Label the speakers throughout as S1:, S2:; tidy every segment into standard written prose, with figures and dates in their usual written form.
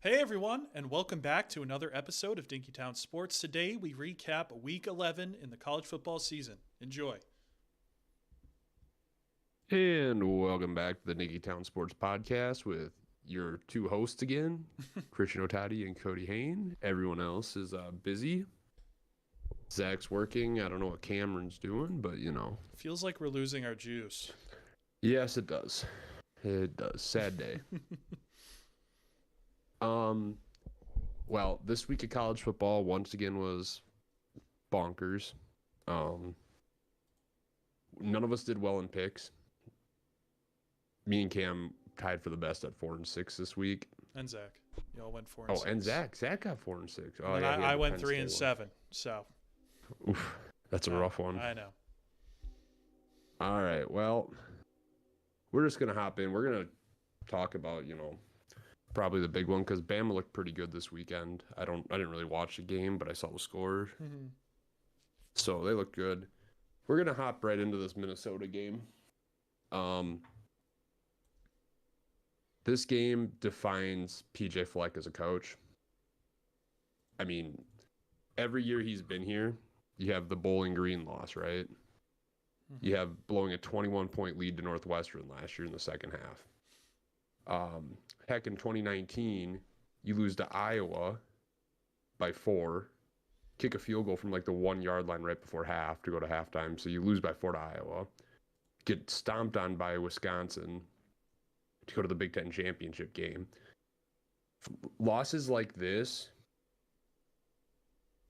S1: Hey everyone, and welcome back to another episode of Dinkytown Sports. Today we recap Week 11 in the college football season. Enjoy.
S2: And welcome back to the Dinkytown Sports Podcast with your two hosts again, Christian and Cody Hain. Everyone else is busy. Zach's working. I don't know what Cameron's doing, but
S1: Feels like we're losing our juice.
S2: Yes, it does. It does. Sad day. Well, this week of college football once again was bonkers. None of us did well in picks. Me and Cam tied for the best at 4-6 this week.
S1: And Zach. Y'all went 4 and 6.
S2: Oh, and Zach got 4-6. Oh,
S1: and
S2: yeah,
S1: I went 3 and 7. So
S2: oof, that's a rough one.
S1: I know.
S2: All right, well, we're just gonna hop in. We're gonna talk about probably the big one because Bama looked pretty good this weekend. I didn't really watch the game, but I saw the score.
S1: Mm-hmm.
S2: So they looked good. We're gonna hop right into this Minnesota game. This game defines PJ Fleck as a coach. I mean, every year he's been here, you have the Bowling Green loss, right? Mm-hmm. You have blowing a 21-point lead to Northwestern last year in the second half. Heck, in 2019, you lose to Iowa by 4, kick a field goal from like the 1-yard line right before half to go to halftime. So you lose by 4 to Iowa, get stomped on by Wisconsin to go to the Big Ten championship game. Losses like this,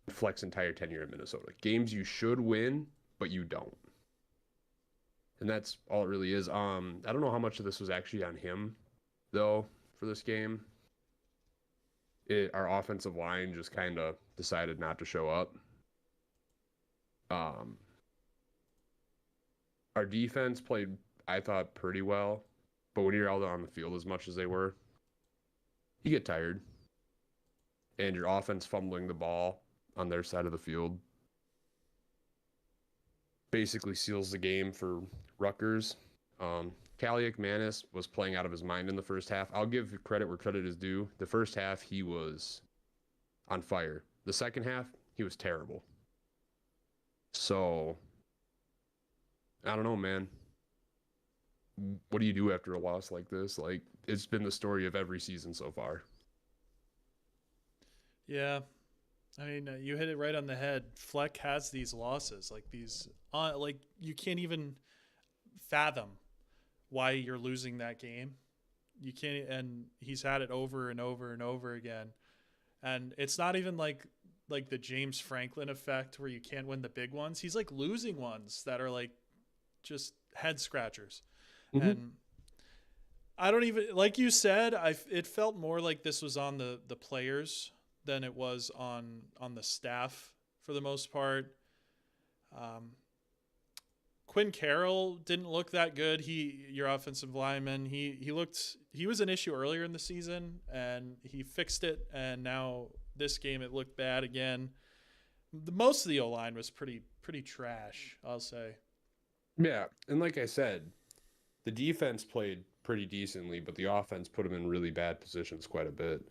S2: Fleck's entire tenure in Minnesota. Games you should win, but you don't. And that's all it really is. I don't know how much of this was actually on him, though, for this game. Our offensive line just kind of decided not to show up. Our defense played, I thought, pretty well. But when you're out on the field as much as they were, you get tired. And your offense fumbling the ball on their side of the field basically seals the game for Rutgers. Kaliak Manis was playing out of his mind in the first half. I'll give credit where credit is due. The first half, he was on fire. The second half, he was terrible. So, I don't know, man. What do you do after a loss like this? Like, it's been the story of every season so far.
S1: Yeah. I mean, you hit it right on the head. Fleck has these losses, like these, like you can't even fathom why you're losing that game. You can't, and he's had it over and over and over again. And it's not even like the James Franklin effect where you can't win the big ones. He's like losing ones that are like just head scratchers. Mm-hmm. And I don't even, like you said, it felt more like this was on the players than it was on the staff for the most part. Quinn Carroll didn't look that good. Your offensive lineman, he was an issue earlier in the season and he fixed it. And now this game, it looked bad again. Most of the O-line was pretty trash, I'll say.
S2: Yeah. And like I said, the defense played pretty decently, but the offense put them in really bad positions quite a bit,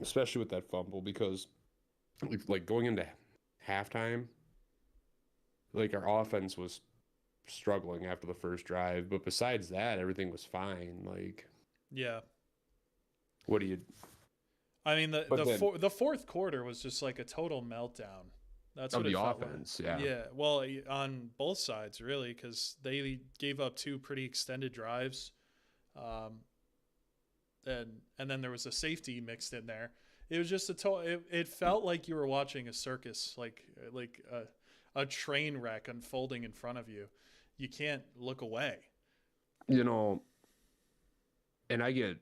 S2: especially with that fumble because, like going into halftime, like our offense was struggling after the first drive, but besides that, everything was fine. Like,
S1: yeah.
S2: What do you?
S1: I mean, the fourth quarter was just like a total meltdown. That's what it felt
S2: offense,
S1: like.
S2: Yeah.
S1: Yeah, well, on both sides really, because they gave up 2 pretty extended drives, and then there was a safety mixed in there. It was just it felt like you were watching a circus, like a train wreck unfolding in front of you. You can't look away.
S2: And I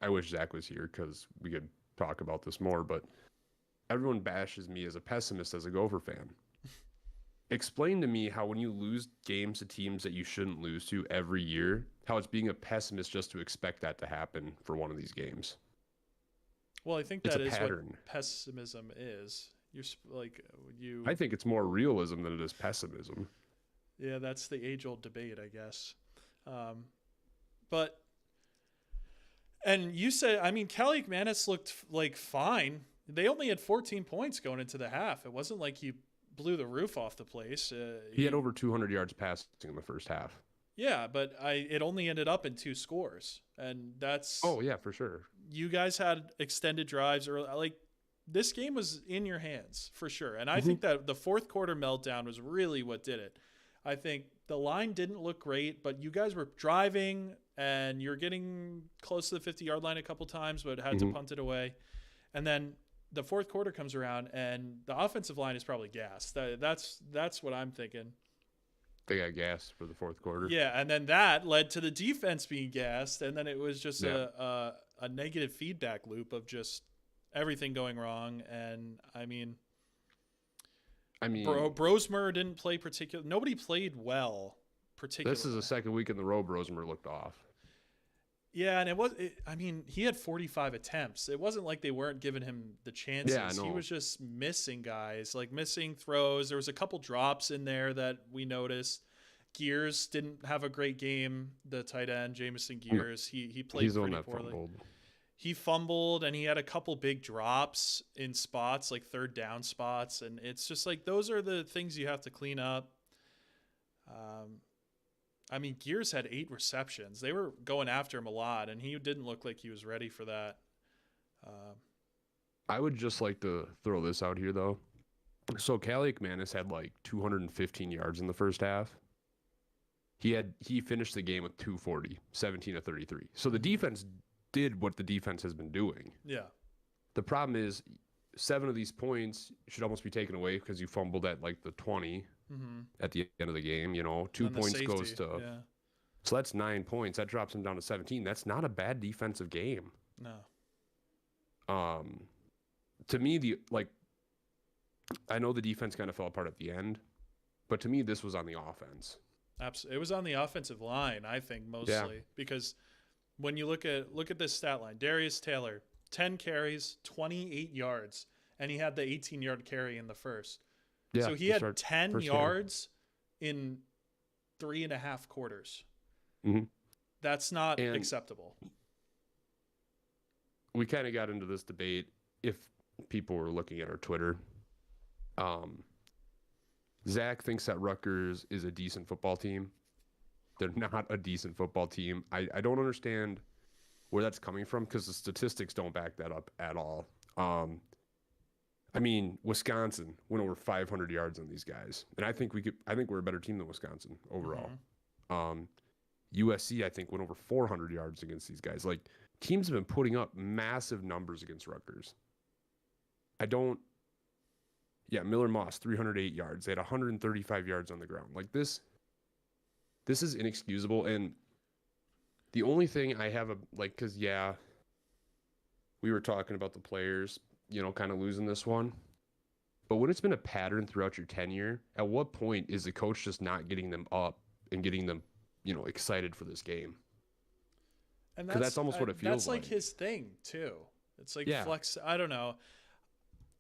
S2: wish Zach was here because we could talk about this more, but everyone bashes me as a pessimist as a Gopher fan. Explain to me how when you lose games to teams that you shouldn't lose to every year, how it's being a pessimist just to expect that to happen for one of these games.
S1: Well, I think that is what pessimism is.
S2: I think it's more realism than it is pessimism.
S1: Yeah, that's the age-old debate, I guess. But And you said, I mean, Cali McManus looked like fine. They only had 14 points going into the half. It wasn't like he blew the roof off the place.
S2: He had over 200 yards passing in the first half.
S1: Yeah, but it only ended up in 2 scores, and that's.
S2: Oh yeah, for sure.
S1: You guys had extended drives, or like this game was in your hands for sure. And I think that the fourth quarter meltdown was really what did it. I think the line didn't look great, but you guys were driving and you're getting close to the 50-yard line a couple times, but had to punt it away. And then the fourth quarter comes around and the offensive line is probably gassed. That's what I'm thinking.
S2: They got gassed for the fourth quarter.
S1: Yeah, and then that led to the defense being gassed, and then it was just a negative feedback loop of just everything going wrong. And I mean, Brosmer didn't play nobody played well, particularly.
S2: This is the second week in the row Brosmer looked off.
S1: Yeah, and he had 45 attempts. It wasn't like they weren't giving him the chances.
S2: Yeah, I know.
S1: He was just missing guys, like missing throws. There was a couple drops in there that we noticed. Gears didn't have a great game, the tight end, Jamison Gears. He played pretty poorly. He fumbled, and he had a couple big drops in spots, like third down spots. And it's just like those are the things you have to clean up. I mean, Gears had 8 receptions. They were going after him a lot, and he didn't look like he was ready for that.
S2: I would just like to throw this out here, though. So Cali McManus had like 215 yards in the first half. He finished the game with 240, 17 to 33. So the defense did what the defense has been doing.
S1: Yeah.
S2: The problem is 7 of these points should almost be taken away because you fumbled at like the 20 at the end of the game. 2 points goes to. Yeah. So that's 9 points. That drops him down to 17. That's not a bad defensive game.
S1: No.
S2: To me, I know the defense kind of fell apart at the end, but to me, this was on the offense.
S1: Absolutely. It was on the offensive line, I think, mostly. Because when you look at this stat line, Darius Taylor, 10 carries, 28 yards, and he had the 18-yard carry in the first. Yeah, so he had 10 yards in 3.5 quarters.
S2: Mm-hmm.
S1: That's not acceptable.
S2: We kind of got into this debate if people were looking at our Twitter. Zach thinks that Rutgers is a decent football team. They're not a decent football team. I don't understand where that's coming from because the statistics don't back that up at all. I mean, Wisconsin went over 500 yards on these guys, and I think we're a better team than Wisconsin overall. USC, I think, went over 400 yards against these guys. Like, teams have been putting up massive numbers against Rutgers. Miller Moss, 308 yards. They had 135 yards on the ground. Like, this is inexcusable. And the only thing I have because we were talking about the players, kind of losing this one. But when it's been a pattern throughout your tenure, at what point is the coach just not getting them up and getting them, excited for this game?
S1: And
S2: that's almost what it feels
S1: like. That's like his thing too. It's like Flex. I don't know.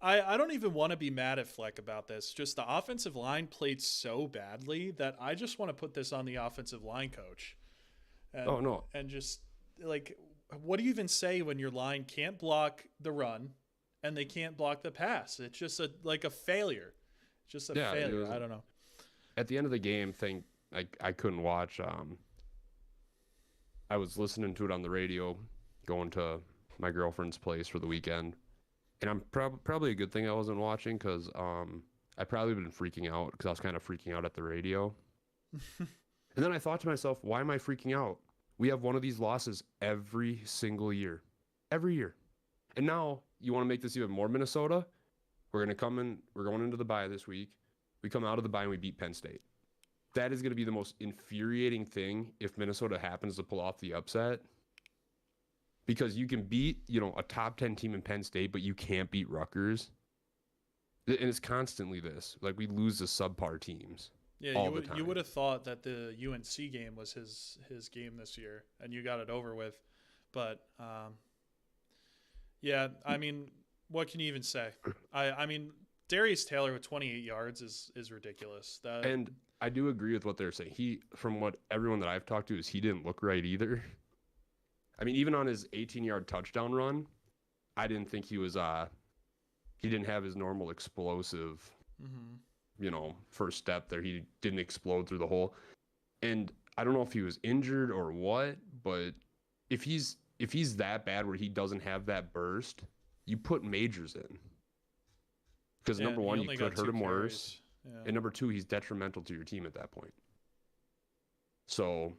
S1: I don't even want to be mad at Fleck about this. Just the offensive line played so badly that I just want to put this on the offensive line coach. And just like, what do you even say when your line can't block the run and they can't block the pass? It's just a failure. Just a failure. I don't know.
S2: At the end of the game, I couldn't watch. I was listening to it on the radio, going to my girlfriend's place for the weekend. And I'm probably a good thing I wasn't watching because I probably been freaking out because I was kind of freaking out at the radio. And then I thought to myself, why am I freaking out? We have one of these losses every single year. Every year. And now you want to make this even more Minnesota? We're going into the bye this week. We come out of the bye and we beat Penn State. That is going to be the most infuriating thing if Minnesota happens to pull off the upset. Because you can beat, a top 10 team in Penn State, but you can't beat Rutgers. And it's constantly this. Like, we lose to subpar teams.
S1: Yeah, you would have thought that the UNC game was his game this year, and you got it over with. But, I mean, what can you even say? I mean, Darius Taylor with 28 yards is ridiculous.
S2: And I do agree with what they're saying. From what everyone that I've talked to is he didn't look right either. I mean, even on his 18-yard touchdown run, I didn't think he was he didn't have his normal explosive, first step there. He didn't explode through the hole. And I don't know if he was injured or what, but if he's that bad where he doesn't have that burst, you put Majors in. Because number one, you could hurt him worse. Yeah. And number two, he's detrimental to your team at that point. So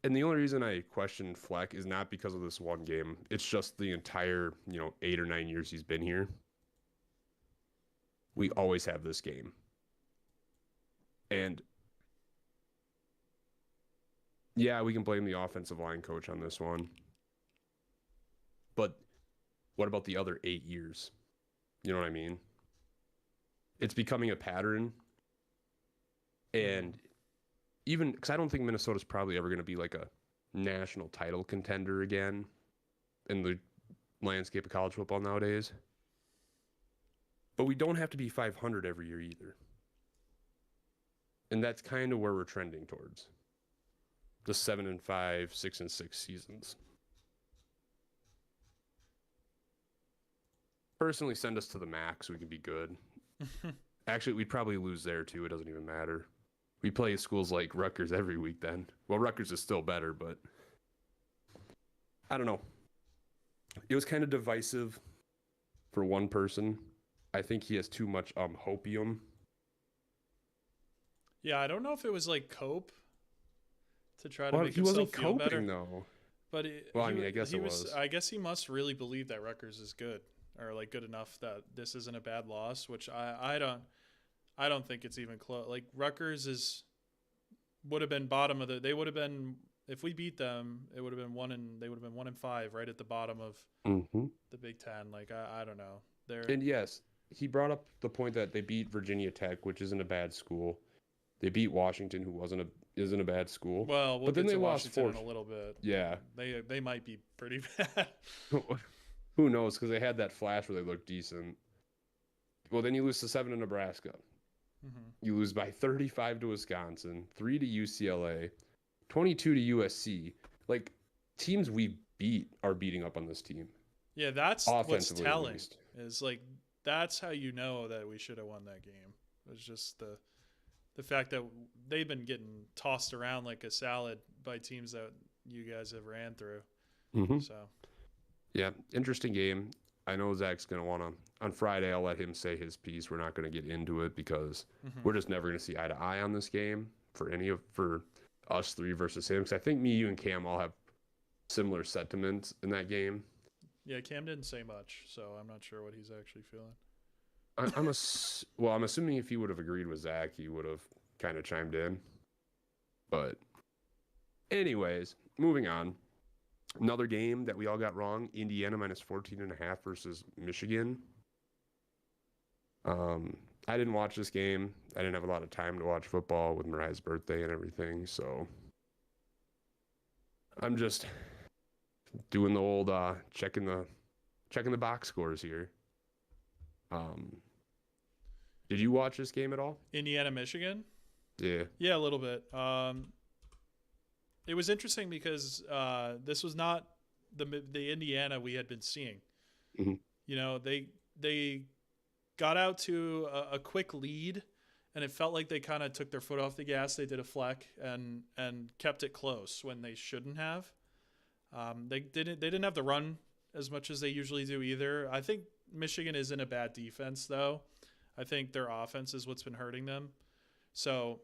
S2: and the only reason I question Fleck is not because of this one game. It's just the entire, 8 or 9 years he's been here. We always have this game. And yeah, we can blame the offensive line coach on this one. But what about the other 8 years? You know what I mean? It's becoming a pattern. And even because I don't think Minnesota's probably ever going to be like a national title contender again in the landscape of college football nowadays. But we don't have to be 500 every year either. And that's kind of where we're trending towards. The 7-5, 6-6 seasons. Personally, send us to the max. We can be good. Actually, we'd probably lose there too. It doesn't even matter. We play schools like Rutgers every week then. Well, Rutgers is still better, but I don't know. It was kind of divisive for one person. I think he has too much hopium.
S1: Yeah, I don't know if it was like cope to try to make himself feel better.
S2: He wasn't coping though.
S1: But
S2: I guess it was.
S1: I guess he must really believe that Rutgers is good, or like good enough that this isn't a bad loss, which I don't think it's even close. Like Rutgers would have been bottom of they would have been, if we beat them, it would have been 1-5 right at the bottom of the Big Ten. Like I don't know.
S2: And yes, he brought up the point that they beat Virginia Tech, which isn't a bad school. They beat Washington, who isn't a bad school.
S1: Well, but then they lost Washington in a little bit.
S2: Yeah,
S1: they might be pretty bad.
S2: Who knows? Because they had that flash where they looked decent. Well, then you lose to 7 to Nebraska. You lose by 35 to Wisconsin, 3 to UCLA, 22 to USC. Like, teams we beat are beating up on this team.
S1: Yeah, that's what's telling. Is like, that's how you know that we should have won that game. It was just the fact that they've been getting tossed around like a salad by teams that you guys have ran through. So,
S2: yeah, interesting game. I know Zach's going to want to, on Friday, I'll let him say his piece. We're not going to get into it because we're just never going to see eye to eye on this game for us three versus him. Because I think me, you, and Cam all have similar sentiments in that game.
S1: Yeah, Cam didn't say much, so I'm not sure what he's actually feeling.
S2: I'm assuming if he would have agreed with Zach, he would have kind of chimed in. But anyways, moving on. Another game that we all got wrong, Indiana minus 14.5 versus Michigan. I didn't watch this game. I didn't have a lot of time to watch football with Mariah's birthday and everything, so I'm just doing the old checking the box scores here. Did you watch this game at all?
S1: Indiana, Michigan?
S2: Yeah.
S1: Yeah, a little bit. It was interesting because this was not the Indiana we had been seeing. You know, they got out to a quick lead, and it felt like they kind of took their foot off the gas. They did a fleck and kept it close when they shouldn't have. They didn't have the run as much as they usually do either. I think Michigan isn't a bad defense, though. I think their offense is what's been hurting them. So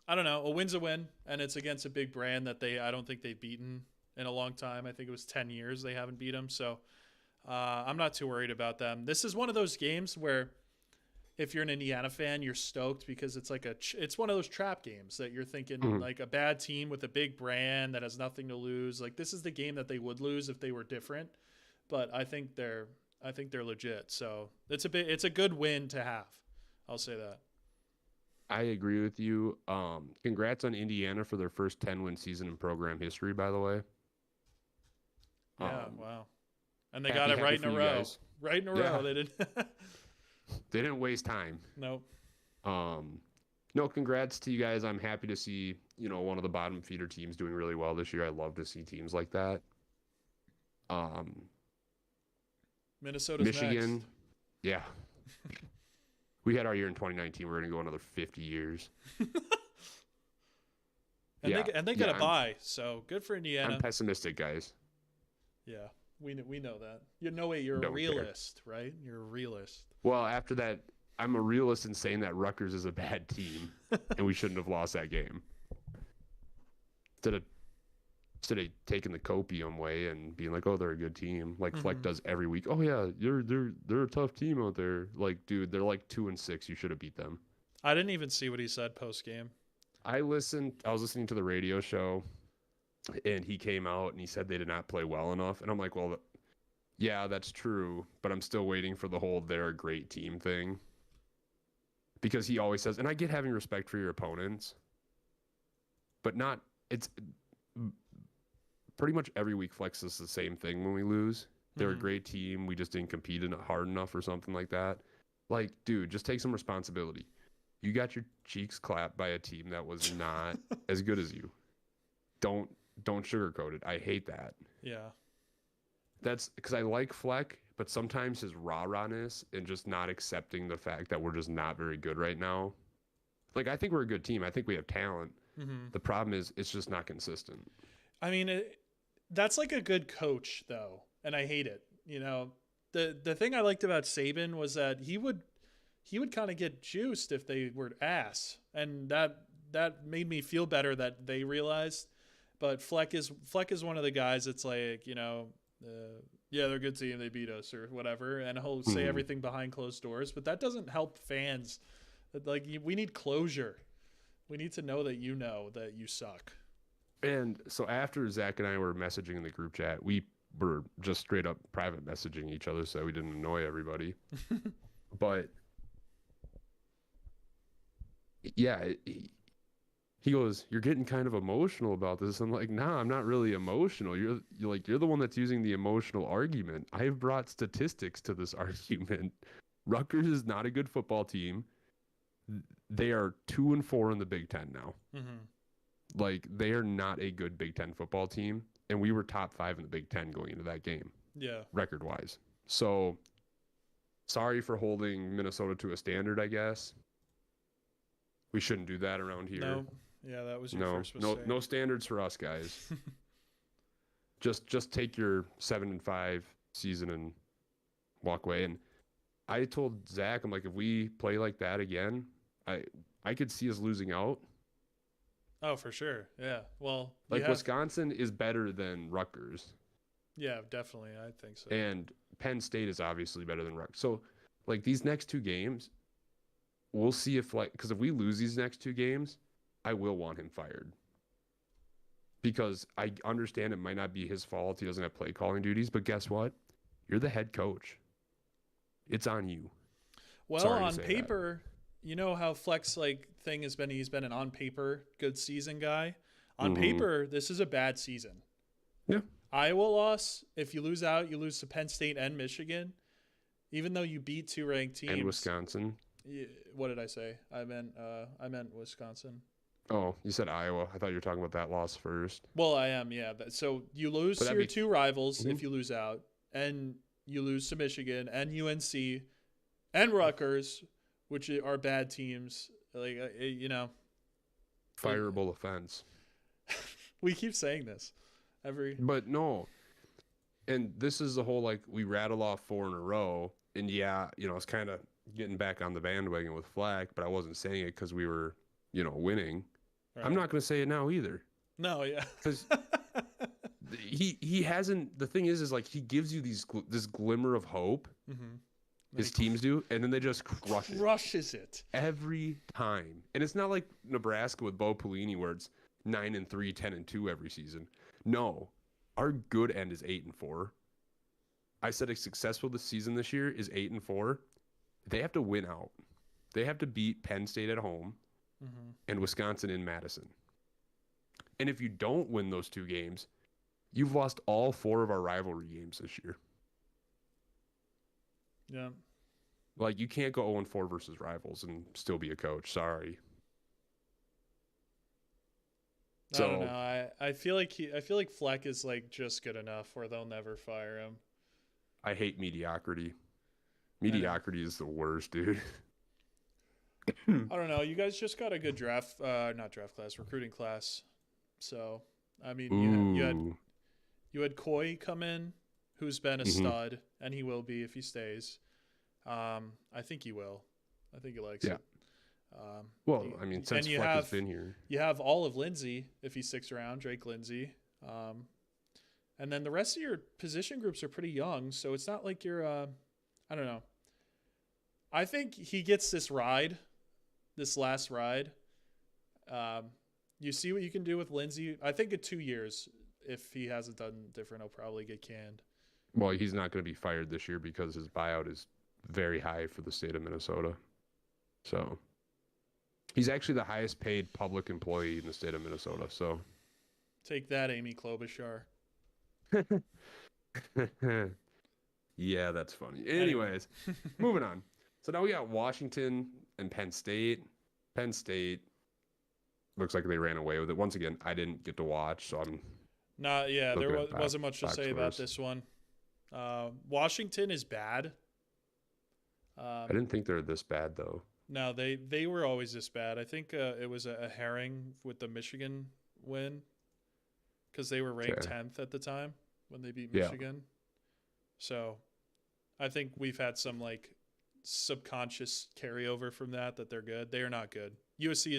S1: I don't know. A win's a win, and it's against a big brand that I don't think they've beaten in a long time. I think it was 10 years they haven't beat them. So I'm not too worried about them. This is one of those games where if you're an Indiana fan, you're stoked because it's like it's one of those trap games that you're thinking like a bad team with a big brand that has nothing to lose. Like this is the game that they would lose if they were different, but I think they're legit. So it's a good win to have. I'll say that.
S2: I agree with you. Congrats on Indiana for their first 10-win season in program history, by the way.
S1: Yeah, wow. And they got it right in a row. Guys. Right in a row. They didn't.
S2: They didn't waste time.
S1: Nope.
S2: No, congrats to you guys. I'm happy to see, one of the bottom feeder teams doing really well this year. I love to see teams like that.
S1: Minnesota's
S2: Michigan,
S1: next.
S2: yeah. We had our year in 2019. We're going to go another 50 years.
S1: They got a bye, so good for Indiana.
S2: I'm pessimistic, guys.
S1: Yeah, we know that. You're a realist, right? You're a realist.
S2: Well, after that, I'm a realist in saying that Rutgers is a bad team, and we shouldn't have lost that game. Instead of taking the copium way and being like, oh, they're a good team, like Fleck does every week. Oh yeah, they're a tough team out there. Like, dude, they're like 2-6. You should have beat them.
S1: I didn't even see what he said post game.
S2: I was listening to the radio show, and he came out and he said they did not play well enough. And I'm like, well, yeah, that's true, but I'm still waiting for the whole they're a great team thing. Because he always says, and I get having respect for your opponents, but it's pretty much every week Flex is the same thing when we lose. They're a great team. We just didn't compete hard enough or something like that. Like, dude, just take some responsibility. You got your cheeks clapped by a team that was not as good as you. Don't sugarcoat it. I hate that.
S1: Yeah.
S2: That's because I like Fleck, but sometimes his rah-rahness and just not accepting the fact that we're just not very good right now. Like, I think we're a good team. I think we have talent. The problem is it's just not consistent.
S1: I mean, that's like a good coach, though, and I hate it. The thing I liked about Saban was that he would kind of get juiced if they were ass, and that made me feel better that they realized. But Fleck is one of the guys that's like, yeah, they're a good team, they beat us or whatever, and he'll say everything behind closed doors. But that doesn't help fans. Like, we need closure. We need to know that you suck.
S2: And so after Zach and I were messaging in the group chat, we were just straight up private messaging each other so we didn't annoy everybody. But yeah, he goes, "You're getting kind of emotional about this." I'm like, "Nah, I'm not really emotional. You're the one that's using the emotional argument. I've brought statistics to this argument. Rutgers is not a good football team. They are 2-4 in the Big Ten now. Like, they are not a good Big Ten football team, and we were top 5 in the Big Ten going into that game.
S1: Yeah,
S2: record wise. So sorry for holding Minnesota to a standard, I guess. We shouldn't do that around here.
S1: No. Yeah, that was your first mistake.
S2: No standards for us, guys. just take your 7-5 season and walk away. And I told Zach, I'm like, if we play like that again, I could see us losing out.
S1: Oh, for sure. Yeah. Well,
S2: Wisconsin is better than Rutgers.
S1: Yeah, definitely. I think so.
S2: And Penn State is obviously better than Rutgers. So, like, these next 2 games, we'll see because if we lose these next 2 games, I will want him fired. Because I understand it might not be his fault. He doesn't have play calling duties, but guess what? You're the head coach. It's on you.
S1: Well, on paper, you know how Fleck's thing has been, he's been an on paper good season guy. On paper, this is a bad season.
S2: Yeah.
S1: Iowa loss, if you lose out, you lose to Penn State and Michigan. Even though you beat 2 ranked teams.
S2: And Wisconsin.
S1: What did I say? I meant Wisconsin.
S2: Oh, you said Iowa. I thought you were talking about that loss first.
S1: Well, I am, yeah. So you lose to your 2 rivals if you lose out, and you lose to Michigan and UNC and Rutgers, which are bad teams. Fireable
S2: offense.
S1: We keep saying this
S2: But no. And this is the whole, we rattle off 4 in a row. And yeah, it's kind of getting back on the bandwagon with Flack, but I wasn't saying it because we were, winning. Right. I'm not going to say it now either.
S1: No, yeah.
S2: Because he hasn't. The thing is he gives you this glimmer of hope. His teams do, and then they just crushes it every time. And it's not like Nebraska with Bo Pelini, where it's 9-3, 10-2 every season. No, our good end is 8-4. I said a successful season this year is 8-4. They have to win out. They have to beat Penn State at home and Wisconsin in Madison. And if you don't win those 2 games, you've lost all 4 of our rivalry games this year.
S1: Yeah.
S2: You can't go 0-4 versus rivals and still be a coach. Sorry.
S1: I don't know.
S2: So
S1: I feel like I feel like Fleck is like just good enough where they'll never fire him.
S2: I hate mediocrity.
S1: I know.
S2: Mediocrity is the worst, dude.
S1: I don't know. You guys just got a good draft, not draft class, recruiting class. So, I mean,
S2: Ooh.
S1: you had Coy come in, who's been a
S2: Hmm.
S1: stud, and he will be if he stays. I think he will. I think he likes
S2: Yeah.
S1: it.
S2: Well, I mean, since
S1: And
S2: Fleck has been here.
S1: you have all of Lindsey if he sticks around, Drake Lindsey. And then the rest of your position groups are pretty young, so it's not like you're. I don't know. I think he gets this ride, this last ride. You see what you can do with Lindsey. I think in 2 years, if he hasn't done different, he'll probably get canned.
S2: Well, he's not going to be fired this year because his buyout is very high for the state of Minnesota. So he's actually the highest paid public employee in the state of Minnesota. So
S1: Take that, Amy Klobuchar.
S2: yeah, that's funny. Anyways, moving on. So now we got Washington and Penn State. Penn State looks like they ran away with it. Once again, I didn't get to watch, so I'm
S1: There
S2: looking at
S1: wasn't much to
S2: box
S1: say about
S2: scores.
S1: this one. Washington is bad.
S2: I didn't think they were this bad though.
S1: No, they were always this bad. I think it was a herring with the Michigan win because they were ranked
S2: Okay.
S1: 10th at the time when they beat
S2: Yeah.
S1: Michigan. So I think we've had some like subconscious carryover from that they're good. They are not good. USC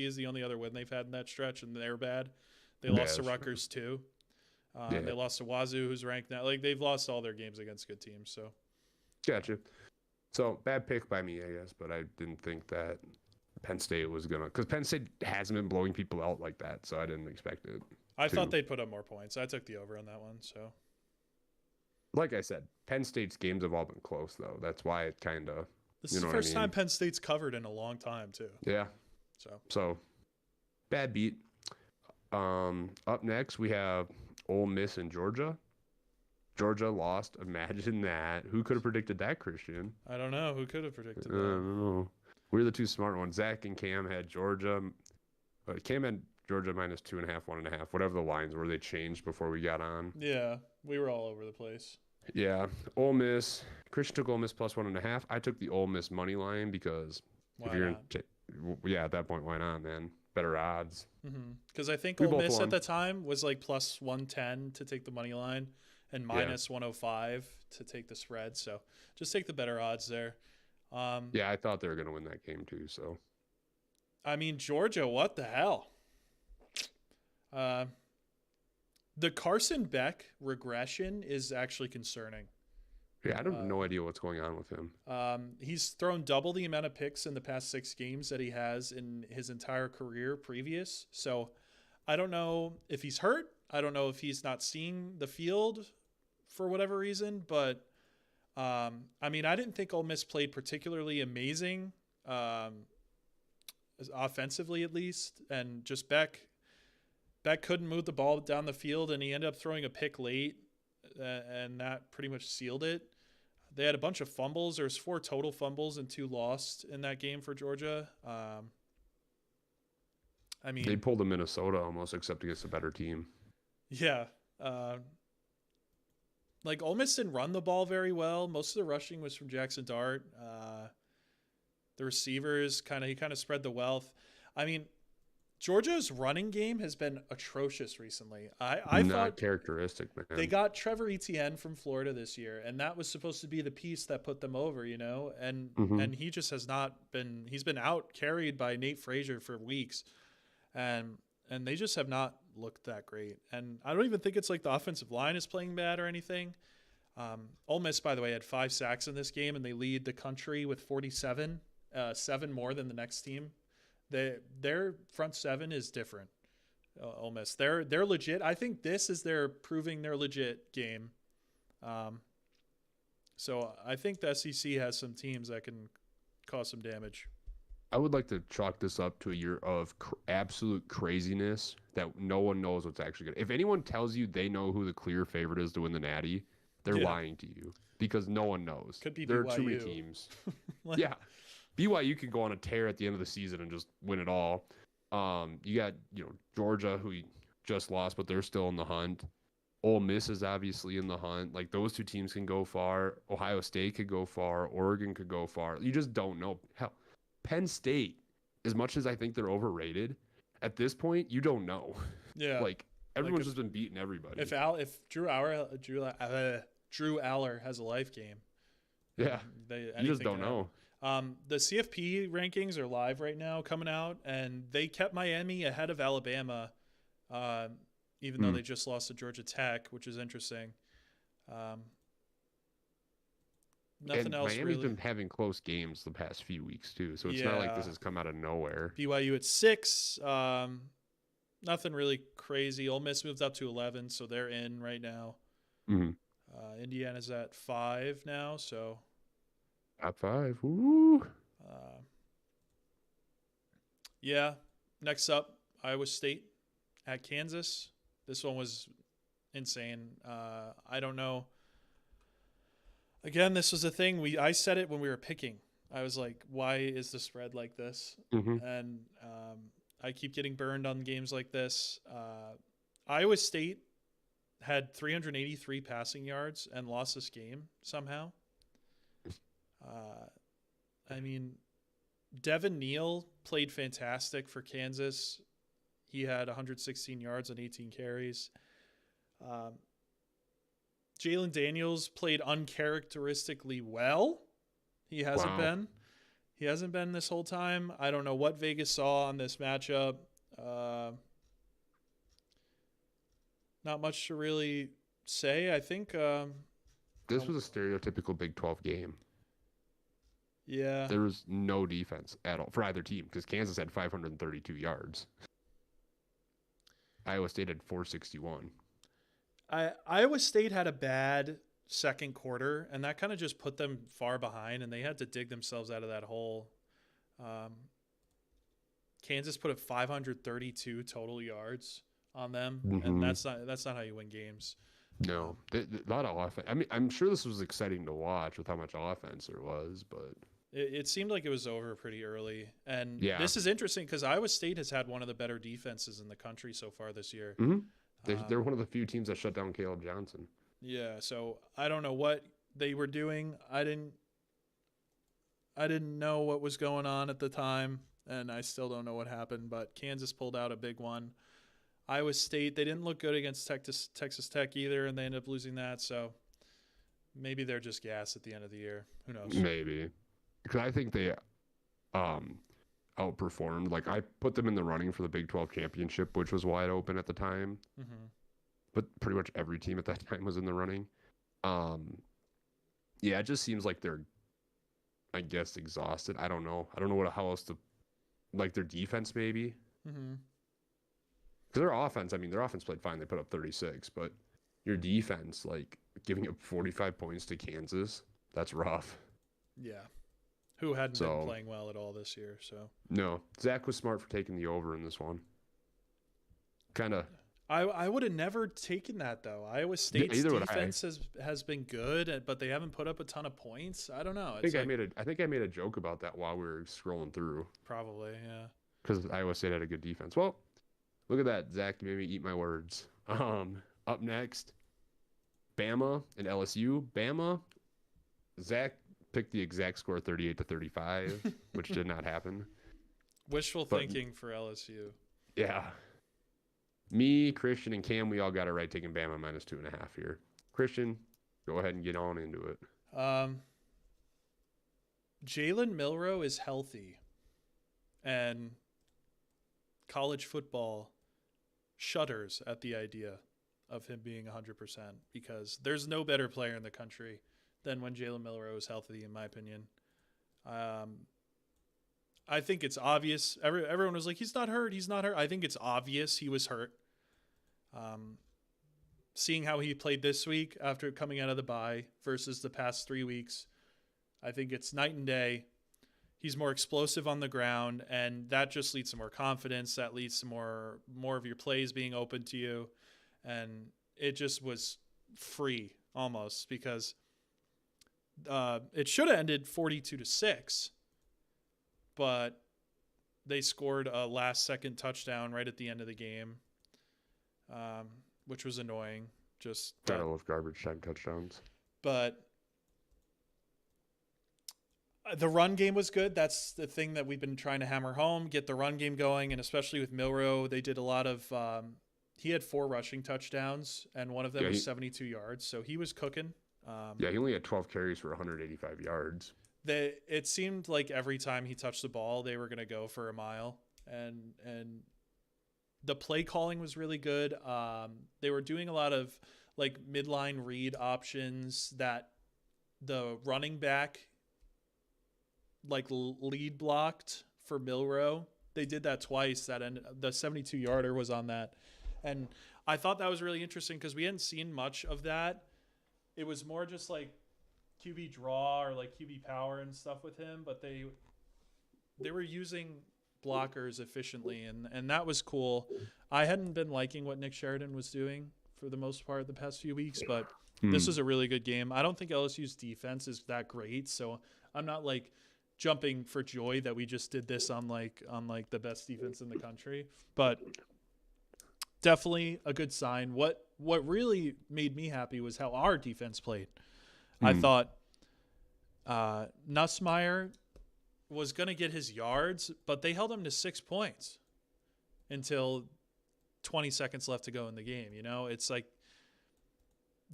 S1: is the only other win they've had in that stretch, and they're bad. They lost to
S2: Yeah,
S1: Rutgers too.
S2: Yeah.
S1: They lost to Wazoo, who's ranked now. Like they've lost all their games against good teams. So
S2: Gotcha. So bad pick by me, I guess, but I didn't think that Penn State was gonna, because Penn State hasn't been blowing people out like that, so I didn't expect it.
S1: I
S2: to.
S1: thought they'd put up more points. I took the over on that one. So
S2: Like I said, Penn State's games have all been close though. That's why it kind of,
S1: this
S2: You
S1: is
S2: know
S1: the
S2: what I
S1: first time
S2: mean?
S1: Penn State's covered in a long time too.
S2: yeah.
S1: So
S2: So bad beat. Up next we have Ole Miss and Georgia. Georgia lost. Imagine that. Who could have predicted that, Christian?
S1: I don't know who could have predicted
S2: I
S1: that.
S2: don't know. We're the two smart ones. Zach and Cam had Georgia. Cam had Georgia minus 2.5, 1.5, whatever the lines were. They changed before we got on.
S1: Yeah, we were all over the place.
S2: Yeah. Ole Miss. Christian took Ole Miss plus 1.5. I took the Ole Miss money line because
S1: Why
S2: if you're
S1: not?
S2: yeah, at that point, why not, man? Better odds.
S1: Because I think
S2: We
S1: Ole
S2: both
S1: Miss
S2: won.
S1: at the time was like plus 110 to take the money line and minus 105 to take the spread. So just take the better odds there.
S2: Yeah, I thought they were going to win that game too. So
S1: I mean, Georgia, what the hell? The Carson Beck regression is actually concerning.
S2: yeah, I have no idea what's going on with him.
S1: He's thrown double the amount of picks in the past 6 games that he has in his entire career previous. So I don't know if he's hurt. I don't know if he's not seeing the field for whatever reason. But, I mean, I didn't think Ole Miss played particularly amazing, offensively at least. And just Beck couldn't move the ball down the field, and he ended up throwing a pick late, and that pretty much sealed it. They had a bunch of fumbles. There's 4 total fumbles and 2 lost in that game for Georgia. I mean,
S2: They pulled a Minnesota almost, except against a better team.
S1: yeah. Like Ole Miss didn't run the ball very well. Most of the rushing was from Jackson Dart. The receivers he kind of spread the wealth. I mean, Georgia's running game has been atrocious recently. I
S2: Not
S1: thought
S2: characteristic, man.
S1: they got Trevor Etienne from Florida this year, and that was supposed to be the piece that put them over, you know? And and he just has not been. He's been out carried by Nate Frazier for weeks, and they just have not looked that great. And I don't even think it's like the offensive line is playing bad or anything. Ole Miss, by the way, had 5 sacks in this game, and they lead the country with 47, 7 more than the next team. Their front 7 is different. Ole Miss, they're legit. I think this is their proving they're legit game. So I think the SEC has some teams that can cause some damage.
S2: I would like to chalk this up to a year of absolute craziness that no one knows what's actually good. If anyone tells you they know who the clear favorite is to win the Natty, they're lying to you because no one knows.
S1: Could be
S2: there are too many
S1: BYU.
S2: teams. Yeah. BYU could go on a tear at the end of the season and just win it all. You got, Georgia, who just lost, but they're still in the hunt. Ole Miss is obviously in the hunt. Like, those two teams can go far. Ohio State could go far. Oregon could go far. You just don't know. Hell, Penn State, as much as I think they're overrated, at this point, you don't know.
S1: Yeah.
S2: Like, everyone's just been beating everybody.
S1: If Drew Aller has a life game,
S2: yeah, you just don't know.
S1: The CFP rankings are live right now, coming out, and they kept Miami ahead of Alabama, even though they just lost to Georgia Tech, which is interesting. Nothing else
S2: Miami's
S1: really.
S2: been having close games the past few weeks too, so it's not like this has come out of nowhere.
S1: BYU at 6. Nothing really crazy. Ole Miss moved up to 11, so they're in right now. Indiana's at 5 now, so
S2: top 5. Woo.
S1: Yeah. Next up, Iowa State at Kansas. This one was insane. I don't know. Again, this was a thing. I said it when we were picking. I was like, why is the spread like this? And I keep getting burned on games like this. Iowa State had 383 passing yards and lost this game somehow. I mean, Devin Neal played fantastic for Kansas. He had 116 yards and 18 carries. Jalen Daniels played uncharacteristically well. He hasn't been. He hasn't been this whole time. I don't know what Vegas saw on this matchup. Not much to really say. I think
S2: this was a stereotypical Big 12 game.
S1: Yeah.
S2: There was no defense at all for either team because Kansas had 532 yards. Iowa State had 461.
S1: Iowa State had a bad second quarter, and that kind of just put them far behind, and they had to dig themselves out of that hole. Kansas put up 532 total yards on them, and that's not how you win games.
S2: No, a lot of offense. I mean, I'm sure this was exciting to watch with how much offense there was, but
S1: it seemed like it was over pretty early. And this is interesting because Iowa State has had one of the better defenses in the country so far this year.
S2: They're one of the few teams that shut down Caleb Johnson.
S1: Yeah, so I don't know what they were doing. I didn't know what was going on at the time, and I still don't know what happened, but Kansas pulled out a big one. Iowa State, they didn't look good against Texas Tech either, and they ended up losing that, so maybe they're just gas at the end of the year. Who knows?
S2: Maybe. Because I think they outperformed. Like, I put them in the running for the Big 12 championship, which was wide open at the time. But pretty much every team at that time was in the running. Yeah, it just seems like they're, I guess, exhausted. I don't know. How else to, like, their defense maybe. Because their offense played fine. They put up 36, but your defense, like, giving up 45 points to Kansas, that's rough.
S1: Yeah. Who hadn't been playing well at all this year, so.
S2: No. Zach was smart for taking the over in this one. Kind of.
S1: I would have never taken that, though. Iowa State's defense has been good, but they haven't put up a ton of points. I don't know.
S2: I think I made a joke about that while we were scrolling through.
S1: Probably, yeah.
S2: Because Iowa State had a good defense. Well, look at that, Zach. You made me eat my words. Up next, Bama and LSU. Bama, Zach picked the exact score 38-35, which did not happen.
S1: Wishful thinking for LSU.
S2: Yeah. Me, Christian, and Cam, we all got it right taking Bama -2.5 here. Christian, go ahead and get on into it.
S1: Jalen Milroe is healthy, and college football shudders at the idea of him being 100% because there's no better player in the country than when Jalen Milroe is healthy, in my opinion. I think it's obvious. Everyone was like, he's not hurt. I think it's obvious he was hurt. Seeing how he played this week after coming out of the bye versus the past 3 weeks, I think it's night and day. He's more explosive on the ground, and that just leads to more confidence. That leads to more of your plays being open to you. And it just was free almost because it should have ended 42-6. But they scored a last-second touchdown right at the end of the game, which was annoying.
S2: I love garbage time touchdowns.
S1: But the run game was good. That's the thing that we've been trying to hammer home, get the run game going, and especially with Milroe, they did a lot of he had 4 rushing touchdowns, and one of them was 72 yards, so he was cooking.
S2: He only had 12 carries for 185 yards.
S1: It seemed like every time he touched the ball, they were going to go for a mile, and the play calling was really good. They were doing a lot of like midline read options that the running back like lead blocked for Milroe. They did that twice. The 72-yarder was on that. And I thought that was really interesting because we hadn't seen much of that. It was more just like QB draw or like QB power and stuff with him, but they were using blockers efficiently, and that was cool. I hadn't been liking what Nick Sheridan was doing for the most part the past few weeks, but this was a really good game. I don't think LSU's defense is that great, so I'm not like jumping for joy that we just did this on the best defense in the country, but definitely a good sign. What really made me happy was how our defense played. I thought Nussmeier was going to get his yards, but they held him to 6 points until 20 seconds left to go in the game. You know, it's like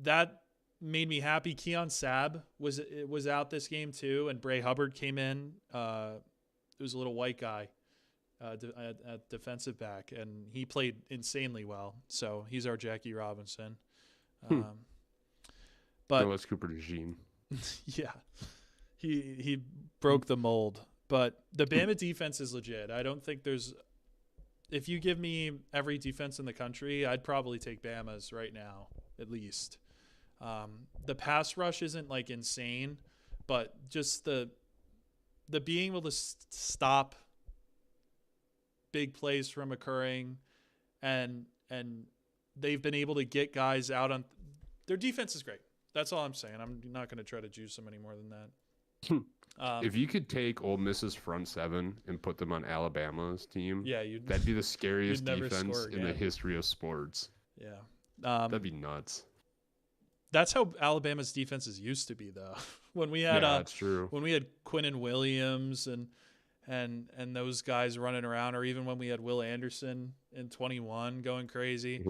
S1: that made me happy. Keon Sabb was out this game too, and Bray Hubbard came in. It was a little white guy at defensive back, and he played insanely well. So he's our Jackie Robinson. But
S2: Noah's Cooper regime.
S1: Yeah, he broke the mold. But the Bama defense is legit. I don't think there's – if you give me every defense in the country, I'd probably take Bama's right now, at least. The pass rush isn't, like, insane, but just the being able to stop big plays from occurring, and they've been able to get guys out on – their defense is great. That's all I'm saying. I'm not going to try to juice them any more than that.
S2: If you could take Ole Miss's front seven and put them on Alabama's team, that'd be the scariest defense in the history of sports.
S1: Yeah.
S2: That'd be nuts.
S1: That's how Alabama's defenses used to be, though. When we had
S2: that's true.
S1: When we had Quinnen Williams and those guys running around, or even when we had Will Anderson in 21 going crazy,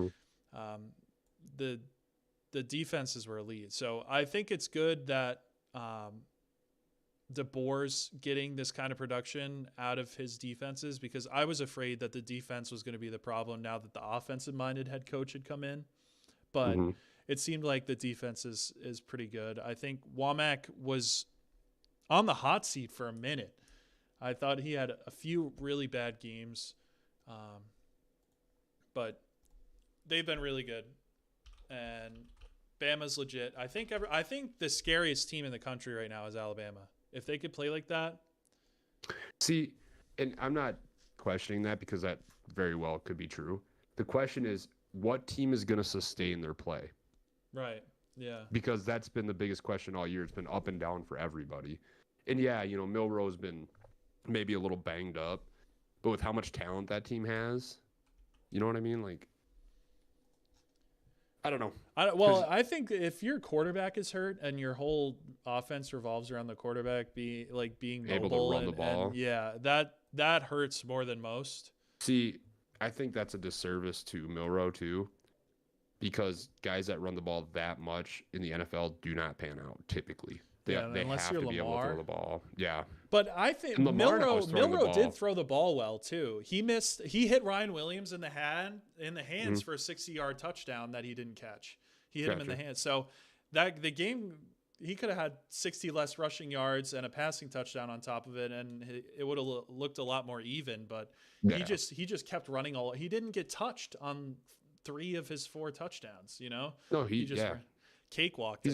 S1: the defenses were elite. So I think it's good that DeBoer's getting this kind of production out of his defenses, because I was afraid that the defense was going to be the problem now that the offensive-minded head coach had come in. But it seemed like the defense is pretty good. I think Womack was on the hot seat for a minute. I thought he had a few really bad games, but they've been really good. And Bama's legit. I think the scariest team in the country right now is Alabama. If they could play like that.
S2: See, and I'm not questioning that, because that very well could be true. The question is, what team is going to sustain their play?
S1: Right. Yeah.
S2: Because that's been the biggest question all year. It's been up and down for everybody. And yeah, Milroe's been maybe a little banged up, but with how much talent that team has, you know what I mean? Like, I don't know.
S1: I think if your quarterback is hurt and your whole offense revolves around the quarterback being mobile,
S2: able to run the ball,
S1: that hurts more than most.
S2: See, I think that's a disservice to Milroe too, because guys that run the ball that much in the NFL do not pan out typically. They have to be able to throw the ball. Yeah.
S1: But I think Milroe did throw the ball well too. He hit Ryan Williams in the hands for a 60-yard touchdown that he didn't catch. He hit him in the hands. So the game, he could have had 60 less rushing yards and a passing touchdown on top of it, and it would have looked a lot more even. But he just kept running he didn't get touched on 3 of his 4 touchgowns.
S2: No, he just
S1: cakewalked.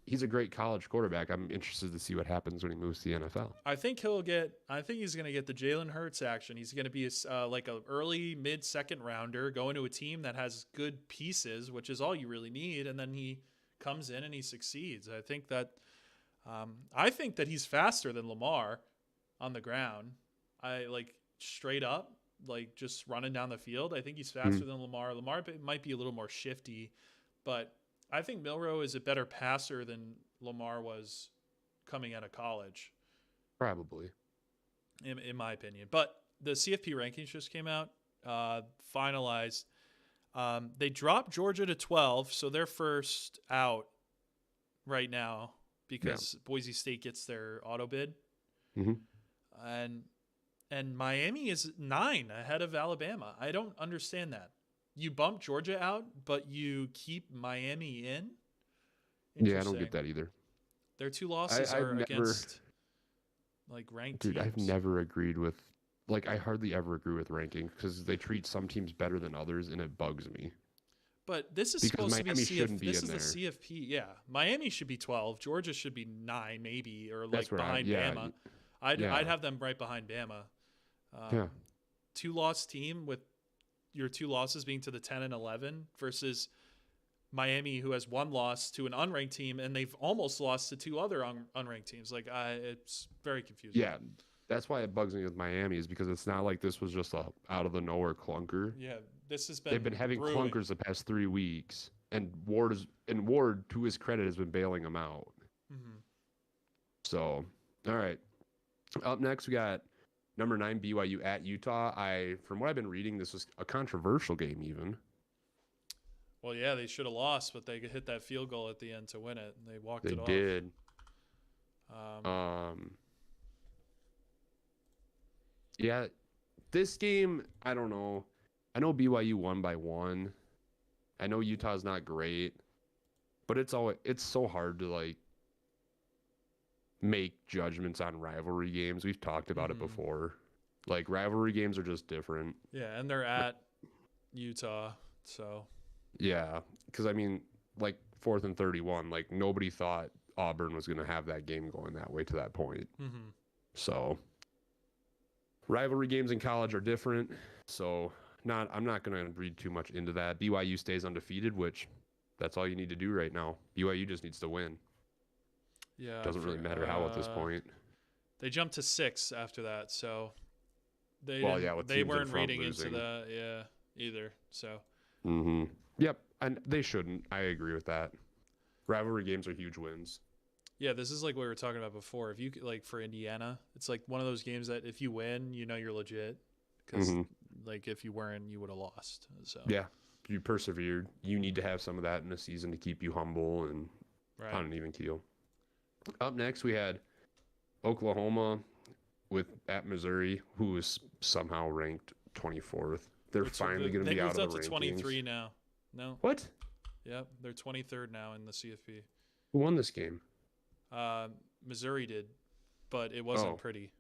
S2: He's a great college quarterback. I'm interested to see what happens when he moves to the NFL.
S1: I think he's going to get the Jalen Hurts action. He's going to be like an early mid-second rounder going to a team that has good pieces, which is all you really need. And then he comes in and he succeeds. I think that he's faster than Lamar on the ground. straight up, like just running down the field. I think he's faster than Lamar. Lamar might be a little more shifty, but I think Milroe is a better passer than Lamar was coming out of college.
S2: Probably.
S1: In my opinion. But the CFP rankings just came out, finalized. They dropped Georgia to 12, so they're first out right now because Boise State gets their auto bid. And Miami is 9 ahead of Alabama. I don't understand that. You bump Georgia out, but you keep Miami in?
S2: Yeah, I don't get that either.
S1: Their 2 losses are against like ranked teams.
S2: I've never agreed with, like, I hardly ever agree with ranking because they treat some teams better than others, and it bugs me.
S1: But this is
S2: because
S1: supposed
S2: Miami
S1: to be
S2: shouldn't be
S1: this
S2: in
S1: is
S2: there.
S1: the CFP. Yeah, Miami should be 12. Georgia should be 9, maybe, or like behind Bama. I'd have them right behind Bama. 2-loss team with your 2 losses being to the 10 and 11 versus Miami, who has 1 loss to an unranked team, and they've almost lost to 2 other unranked teams. Like, it's very confusing.
S2: Yeah, that's why it bugs me with Miami, is because it's not like this was just a out of the nowhere clunker.
S1: Yeah, this has been.
S2: They've been having
S1: brewing.
S2: clunkers the past 3 weeks, and Ward, to his credit, has been bailing them out. So, all right. Up next, we got number 9 BYU at Utah. From what I've been reading, this was a controversial game even.
S1: Well, yeah, they should have lost, but they hit that field goal at the end to win it, and they walked it off.
S2: They did. Yeah, this game, I don't know. I know BYU won by 1. I know Utah's not great, but it's so hard to like make judgments on rivalry games. We've talked about it before. Like, rivalry games are just different.
S1: Yeah, and they're at Utah, so.
S2: Yeah, because I mean, like 4th and 31, like nobody thought Auburn was going to have that game going that way to that point. So rivalry games in college are different. So I'm not going to read too much into that. BYU stays undefeated, which that's all you need to do right now. BYU just needs to win.
S1: Yeah,
S2: doesn't really matter how at this point.
S1: They jumped to 6 after that, so they weren't reading into that, either. So.
S2: Yep, and they shouldn't. I agree with that. Rivalry games are huge wins.
S1: Yeah, this is like what we were talking about before. If you like for Indiana, it's like one of those games that if you win, you know you're legit. Because like if you weren't, you would have lost. So
S2: yeah, you persevered. You need to have some of that in a season to keep you humble and on an even keel. Up next, we had Oklahoma at Missouri, who is somehow ranked 24th. They're finally going to be out of the rankings. They moved up to 23
S1: now. No.
S2: What?
S1: Yep, they're 23rd now in the CFP.
S2: Who won this game?
S1: Missouri did, but it wasn't pretty.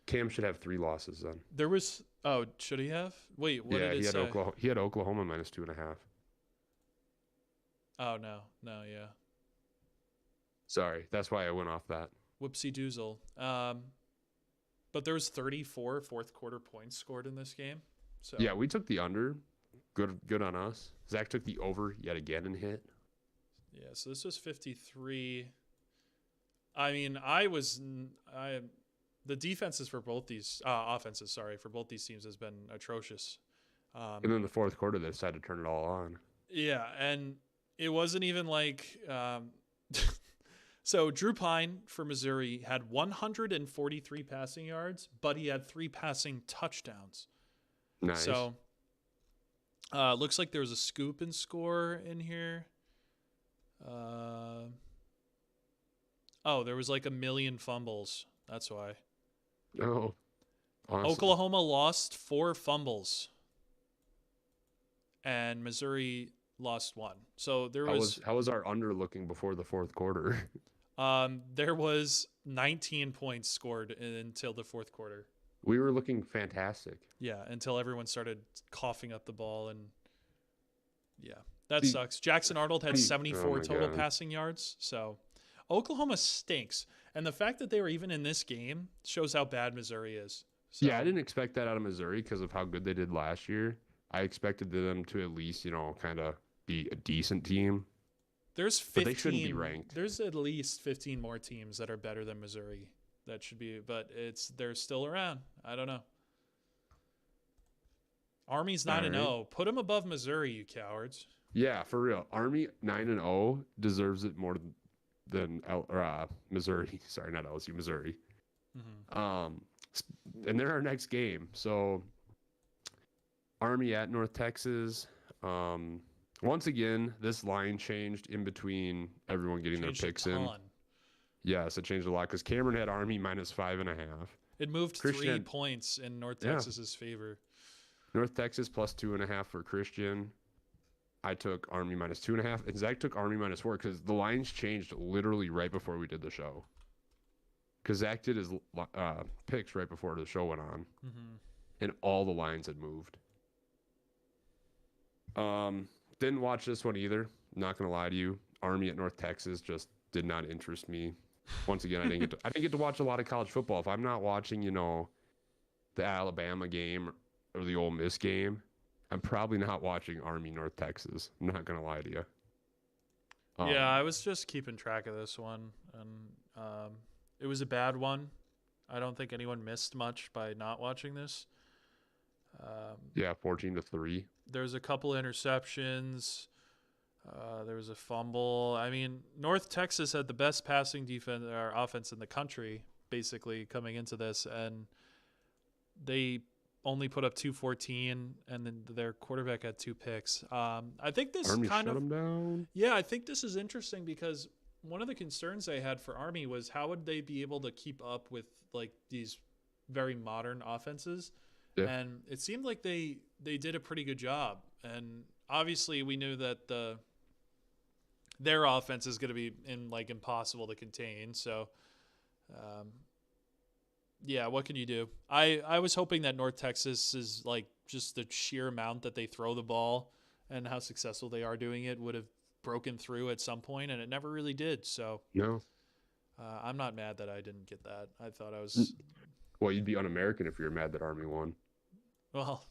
S2: Cam should have 3 losses then.
S1: There was. Oh, should he have? Wait, what did it say?
S2: He had Oklahoma -2.5.
S1: Oh no, yeah.
S2: Sorry, that's why I went off that.
S1: Whoopsie doozle. But there was 34 fourth quarter points scored in this game. So
S2: yeah, we took the under. Good on us. Zach took the over yet again and hit.
S1: Yeah, so this was 53. I mean, the defenses for both these offenses, for both these teams has been atrocious.
S2: And then the fourth quarter, they decided to turn it all on.
S1: Yeah, and it wasn't even like so Drew Pine for Missouri had 143 passing yards, but he had 3 passing touchdowns.
S2: Nice.
S1: So looks like there was a scoop and score in here. There was like 1 million fumbles. That's why.
S2: Oh. Awesome.
S1: Oklahoma lost 4 fumbles. And Missouri lost 1. So there was.
S2: How was our under looking before the fourth quarter?
S1: There was 19 points scored until the fourth quarter.
S2: We were looking fantastic.
S1: Yeah, until everyone started coughing up the ball, and that sucks. Jackson Arnold had 74 total passing yards. So Oklahoma stinks, and the fact that they were even in this game shows how bad Missouri is. So,
S2: yeah, I didn't expect that out of Missouri because of how good they did last year. I expected them to at least, kind of be a decent team.
S1: There's 15.
S2: But they shouldn't be ranked.
S1: There's at least 15 more teams that are better than Missouri. That should be, but they're still around. I don't know. Army's
S2: All
S1: 9-0. Put them above Missouri, you cowards.
S2: Yeah, for real. Army 9-0 deserves it more than Missouri. Sorry, not LSU, Missouri.
S1: Mm-hmm.
S2: And they're our next game. So Army at North Texas. Once again, this line changed in between everyone getting
S1: Changed
S2: their picks in. Yes, it changed a lot because Cameron had Army -5.5.
S1: It moved
S2: Christian
S1: 3 points in North Texas's favor.
S2: North Texas +2.5 for Christian. I took Army -2.5, and Zach took Army -4 because the lines changed literally right before we did the show. Because Zach did his picks right before the show went on, and all the lines had moved. Didn't watch this one either. Not gonna lie to you. Army at North Texas just did not interest me. Once again, I didn't get to watch a lot of college football. If I'm not watching, the Alabama game or the Ole Miss game, I'm probably not watching Army North Texas. I'm not gonna lie to you.
S1: Yeah, I was just keeping track of this one, and it was a bad one. I don't think anyone missed much by not watching this.
S2: 14-3.
S1: There's a couple interceptions. There was a fumble. I mean, North Texas had the best passing defense or offense in the country, basically coming into this, and they only put up 214, and then their quarterback had 2 picks. I think this
S2: Army
S1: kind
S2: shut
S1: of
S2: them down.
S1: Yeah, I think this is interesting because one of the concerns I had for Army was how would they be able to keep up with like these very modern offenses.
S2: Yeah.
S1: And it seemed like they did a pretty good job. And obviously we knew that their offense is going to be impossible to contain. So, yeah, what can you do? I was hoping that North Texas is like just the sheer amount that they throw the ball and how successful they are doing it would have broken through at some point, and it never really did. So
S2: No.
S1: I'm not mad that I didn't get that. I thought I was.
S2: Well, you'd be un-American if you're mad that Army won.
S1: Well,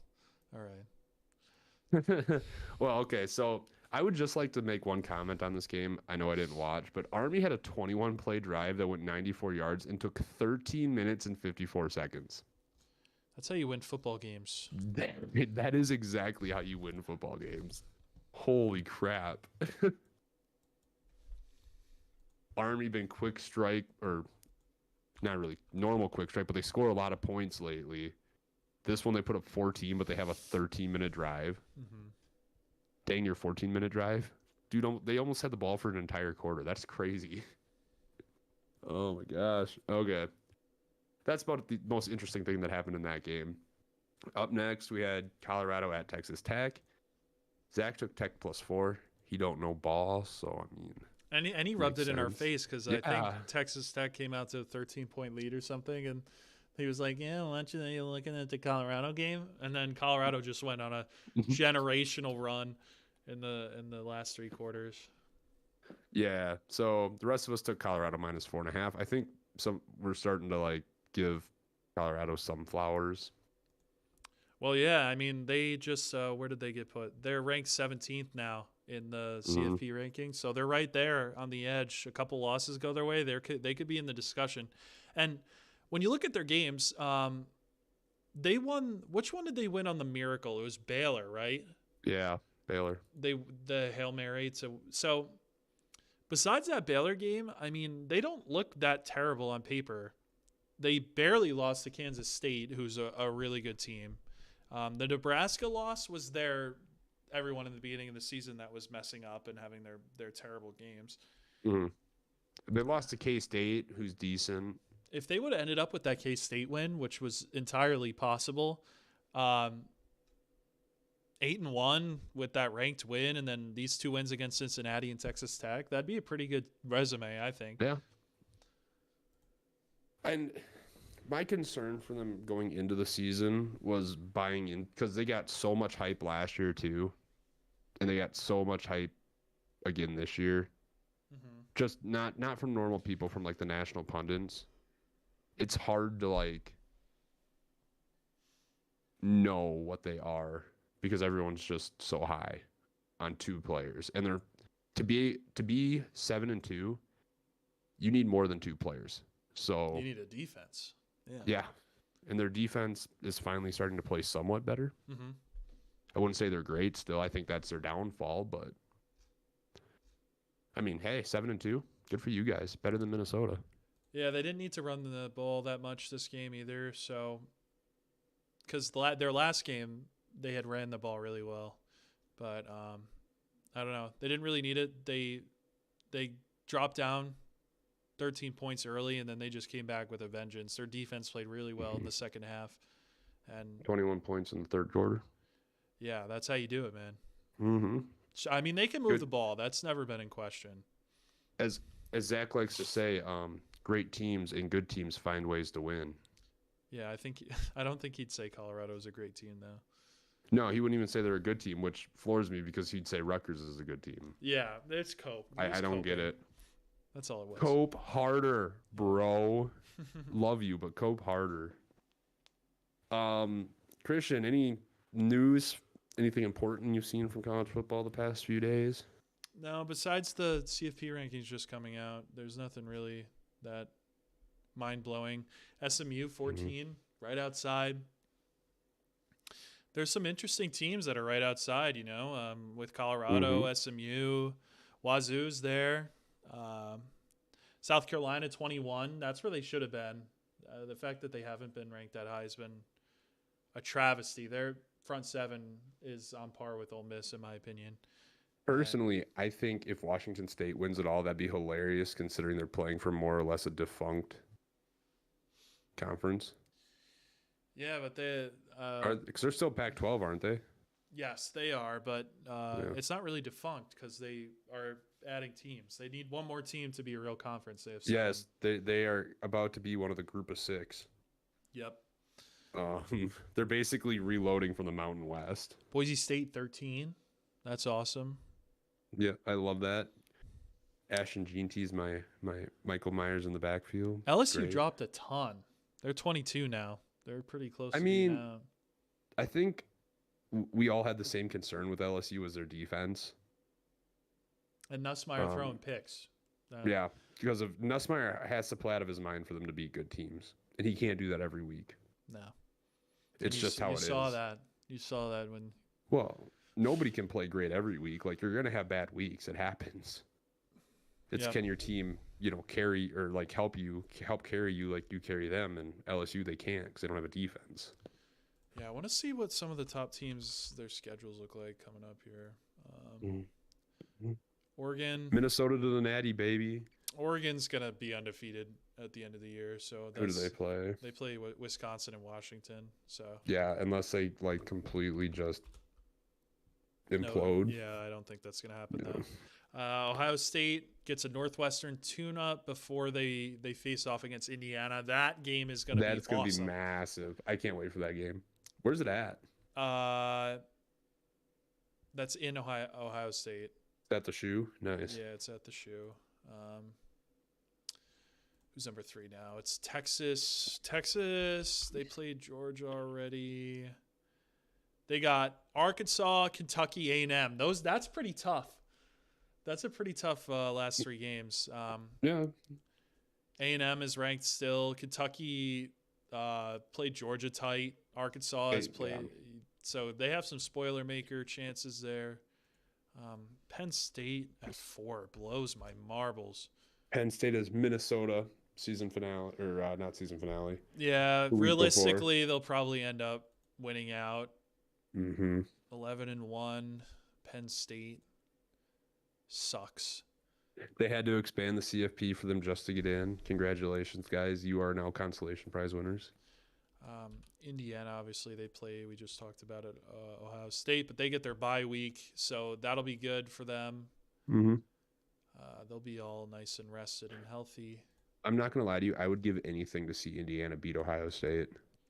S1: all right.
S2: Well, okay, so I would just like to make one comment on this game. I know I didn't watch, but Army had a 21-play drive that went 94 yards and took 13 minutes and 54 seconds.
S1: That's how you win football games.
S2: That is exactly how you win football games. Holy crap. Army been quick strike, or not really normal quick strike, but they score a lot of points lately. This one they put up 14, but they have a 13-minute drive.
S1: Mm-hmm.
S2: Dang near 14-minute drive. Dude, they almost had the ball for an entire quarter. That's crazy. Oh my gosh. Okay. That's about the most interesting thing that happened in that game. Up next, we had Colorado at Texas Tech. Zach took Tech +4. He don't know ball, so I mean.
S1: And he rubbed it in our
S2: sense.
S1: face because I think Texas Tech came out to a 13-point lead or something, and he was like, "Yeah, why don't you looking at the Colorado game?" And then Colorado just went on a generational run in the last 3 quarters.
S2: Yeah. So the rest of us took Colorado -4.5. I think we're starting to give Colorado some flowers.
S1: Well, yeah. I mean, they just where did they get put? They're ranked 17th now in the CFP ranking, so they're right there on the edge. A couple losses go their way, they could be in the discussion. And when you look at their games, they won. Which one did they win on the Miracle? It was Baylor, right?
S2: Yeah, Baylor.
S1: The Hail Mary. So besides that Baylor game, I mean, they don't look that terrible on paper. They barely lost to Kansas State, who's a really good team. The Nebraska loss was everyone in the beginning of the season that was messing up and having their terrible games.
S2: Mm-hmm. They lost to K-State, who's decent.
S1: If they would have ended up with that K-State win, which was entirely possible, 8-1 with that ranked win, and then these 2 wins against Cincinnati and Texas Tech, that'd be a pretty good resume, I think.
S2: Yeah. And my concern for them going into the season was buying in, because they got so much hype last year too, and they got so much hype again this year. Mm-hmm. Just not from normal people, from the national pundits. It's hard to know what they are because everyone's just so high on 2 players, and they're to be 7-2. You need more than 2 players. So
S1: you need a defense.
S2: Yeah, and their defense is finally starting to play somewhat better.
S1: Mm-hmm.
S2: I wouldn't say they're great still. I think that's their downfall, but I mean, hey, 7-2, good for you guys. Better than Minnesota.
S1: Yeah, they didn't need to run the ball that much this game either. So, because their last game they had ran the ball really well, but I don't know. They didn't really need it. They dropped down 13 points early, and then they just came back with a vengeance. Their defense played really well in the second half, and
S2: 21 points in the third quarter.
S1: yeah, that's how you do it, man.
S2: Mm-hmm.
S1: I mean, they can move the ball. That's never been in question.
S2: As Zach likes to say, great teams and good teams find ways to win.
S1: Yeah, I don't think he'd say Colorado is a great team though.
S2: No, he wouldn't even say they're a good team, which floors me because he'd say Rutgers is a good team.
S1: Yeah, it's Cope.
S2: I don't get it.
S1: That's all it was.
S2: Cope harder, bro. Love you, but cope harder. Christian, any news, anything important you've seen from college football the past few days?
S1: No, besides the CFP rankings just coming out, there's nothing really that mind-blowing. SMU 14, right outside. There's some interesting teams that are right outside, with Colorado, SMU, Wazoo's there. South Carolina 21, that's where they should have been. The fact that they haven't been ranked that high has been a travesty. Their front seven is on par with Ole Miss, in my opinion.
S2: Personally, I think if Washington State wins it all, that'd be hilarious considering they're playing for more or less a defunct conference.
S1: Yeah, but
S2: because they're still Pac-12, aren't they?
S1: Yes, they are, but it's not really defunct because they are adding teams. They need one more team to be a real conference. They have
S2: yes, they are about to be one of the group of 6.
S1: Yep.
S2: They're basically reloading from the Mountain West.
S1: Boise State 13. That's awesome.
S2: Yeah, I love that. Ashton Jeanty's my Michael Myers in the backfield.
S1: LSU dropped a ton. They're 22 now. They're pretty close.
S2: I think we all had the same concern with LSU as their defense.
S1: And Nussmeier throwing picks.
S2: Yeah, because of Nussmeier has to play out of his mind for them to beat good teams, and he can't do that every week.
S1: No,
S2: it's just how it is.
S1: You saw that when.
S2: Well, nobody can play great every week. Like, you're gonna have bad weeks. It happens. Can your team, carry or help carry you like you carry them? And LSU, they can't because they don't have a defense.
S1: Yeah, I want to see what some of the top teams, their schedules look like coming up here. Oregon,
S2: Minnesota to the Natty, baby.
S1: Oregon's gonna be undefeated at the end of the year. So
S2: who do they play?
S1: They play Wisconsin and Washington. So
S2: yeah, unless they completely just implode.
S1: I don't think that's gonna happen though. Ohio State gets a Northwestern tune-up before they face off against Indiana. That game is going to be awesome. That's going to
S2: be massive. I can't wait for that game. Where's it at?
S1: That's in Ohio State.
S2: At the Shoe? Nice.
S1: Yeah, it's at the Shoe. Who's number 3 now? It's Texas. They played Georgia already. They got Arkansas, Kentucky, A&M. That's pretty tough. That's a pretty tough last 3 games.
S2: Yeah.
S1: A&M is ranked still. Kentucky played Georgia tight. Arkansas has played. Yeah. So they have some spoiler maker chances there. Penn State at 4 blows my marbles.
S2: Penn State is Minnesota season finale, or not season finale.
S1: Yeah, realistically, they'll probably end up winning out. 11-1. Penn State sucks.
S2: They had to expand the CFP for them just to get in. Congratulations, guys. You are now consolation prize winners.
S1: Indiana, obviously, they play. We just talked about it. Ohio State, but they get their bye week, so that'll be good for them. They'll be all nice and rested and healthy.
S2: I'm not going to lie to you. I would give anything to see Indiana beat Ohio State.